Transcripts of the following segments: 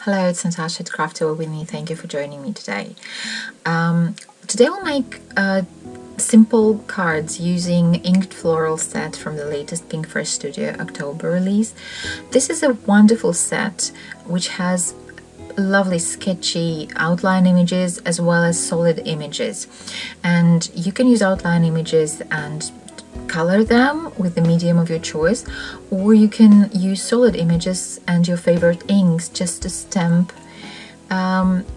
Hello, it's Natasha at Craftable with me. Thank you for joining me today. Today I'll make simple cards using Inked Floral set from the latest Pinkfresh Studio October release. This is a wonderful set which has lovely sketchy outline images as well as solid images, and you can use outline images and color them with the medium of your choice, or you can use solid images and your favorite inks just to stamp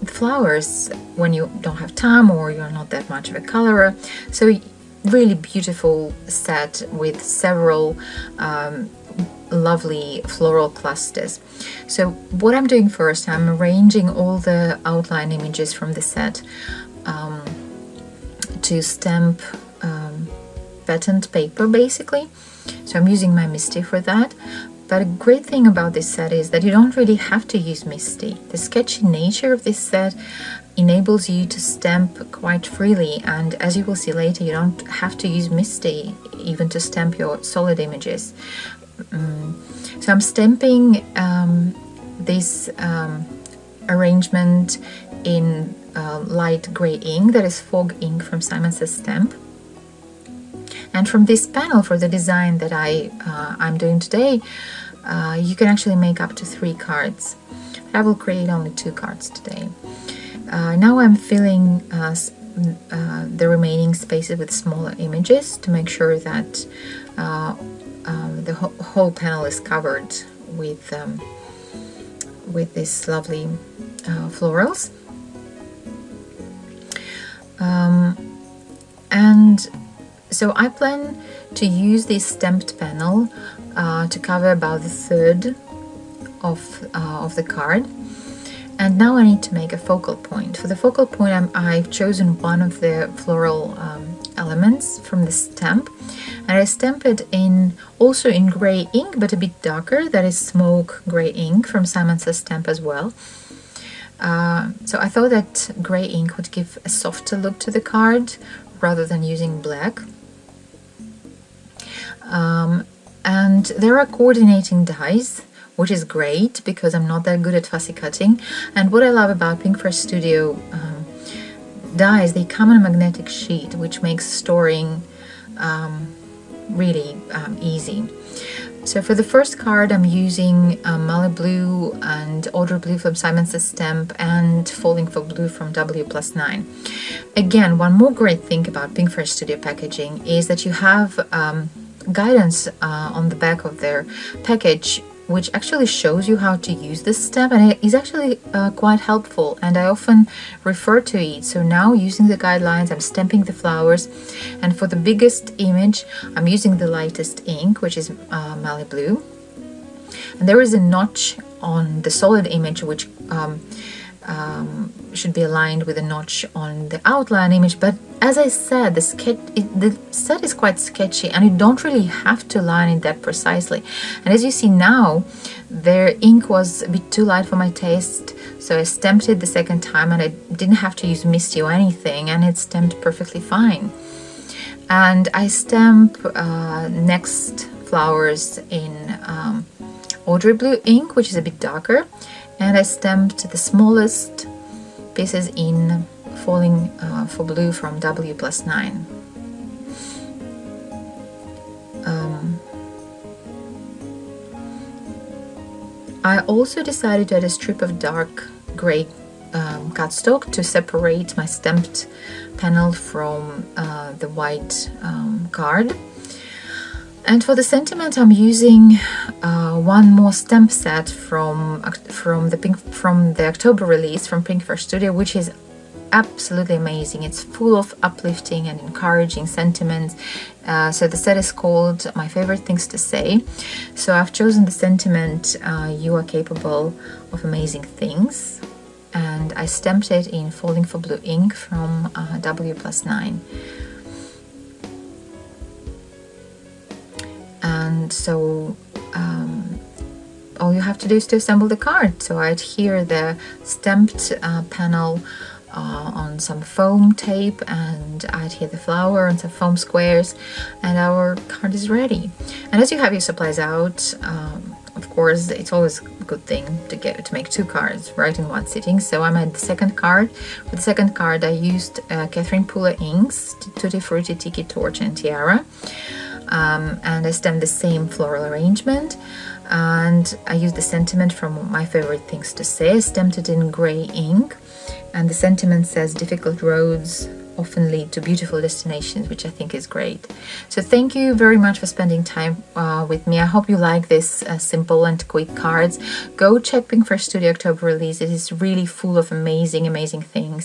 flowers when you don't have time or you're not that much of a colorer. So really beautiful set with several lovely floral clusters. So what I'm doing first, I'm arranging all the outline images from the set to stamp patterned paper basically. So I'm using my Misty for that. But a great thing about this set is that you don't really have to use Misty. The sketchy nature of this set enables you to stamp quite freely, and as you will see later, you don't have to use Misty even to stamp your solid images. So I'm stamping this arrangement in light grey ink, that is fog ink from Simon Says Stamp. And from this panel for the design that I'm doing today, you can actually make up to 3 cards. I will create only 2 cards today. Now I'm filling the remaining spaces with smaller images to make sure that the whole panel is covered with these lovely florals. And so I plan to use this stamped panel to cover about a third of the card. And now I need to make a focal point. For the focal point, I've chosen one of the floral elements from the stamp, and I stamp it also in grey ink, but a bit darker. That is smoke grey ink from Simon Says Stamp as well. So I thought that grey ink would give a softer look to the card rather than using black. And there are coordinating dies, which is great because I'm not that good at fussy cutting. And what I love about Pinkfresh Studio dies, they come on a magnetic sheet, which makes storing really easy. So for the first card, I'm using Mallet Blue and Odor Blue from Simon Says Stamp and Falling for Blue from W+9. Again, one more great thing about Pinkfresh Studio packaging is that you have guidance on the back of their package, which actually shows you how to use this stamp, and it is actually quite helpful, and I often refer to it. So now, using the guidelines, I'm stamping the flowers, and for the biggest image I'm using the lightest ink, which is Mallet Blue, and there is a notch on the solid image which should be aligned with a notch on the outline image. But as I said, the set is quite sketchy and you don't really have to line it that precisely. And as you see now, their ink was a bit too light for my taste, so I stamped it the second time, and I didn't have to use Misty or anything, and it stamped perfectly fine. And I stamp next flowers in Odor Blue ink, which is a bit darker, and I stamped the smallest pieces in Falling for Blue from W+9. I also decided to add a strip of dark grey cardstock to separate my stamped panel from the white card. And for the sentiment, I'm using one more stamp set from the October release from Pinkfresh Studio, which is absolutely amazing. It's full of uplifting and encouraging sentiments. So the set is called My Favorite Things to Say. So I've chosen the sentiment, you are capable of amazing things, and I stamped it in Falling for Blue ink from W+9. And so all you have to do is to assemble the card. So I adhere the stamped panel on some foam tape, and I adhere the flower on some foam squares, and our card is ready. And as you have your supplies out, of course, it's always good thing to make 2 cards right in one sitting. So I made the second card. For the second card, I used Catherine Pooler inks, Tutti Frutti, Tiki Torch, and Tiara, and I stamped the same floral arrangement. And I used the sentiment from My Favorite Things to Say. I stamped it in gray ink, and the sentiment says, "Difficult roads often lead to beautiful destinations," which I think is great. So thank you very much for spending time with me. I hope you like this simple and quick cards. Go check Pinkfresh Studio October release. It is really full of amazing things.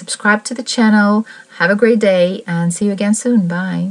Subscribe to the channel. Have a great day and see you again soon. Bye.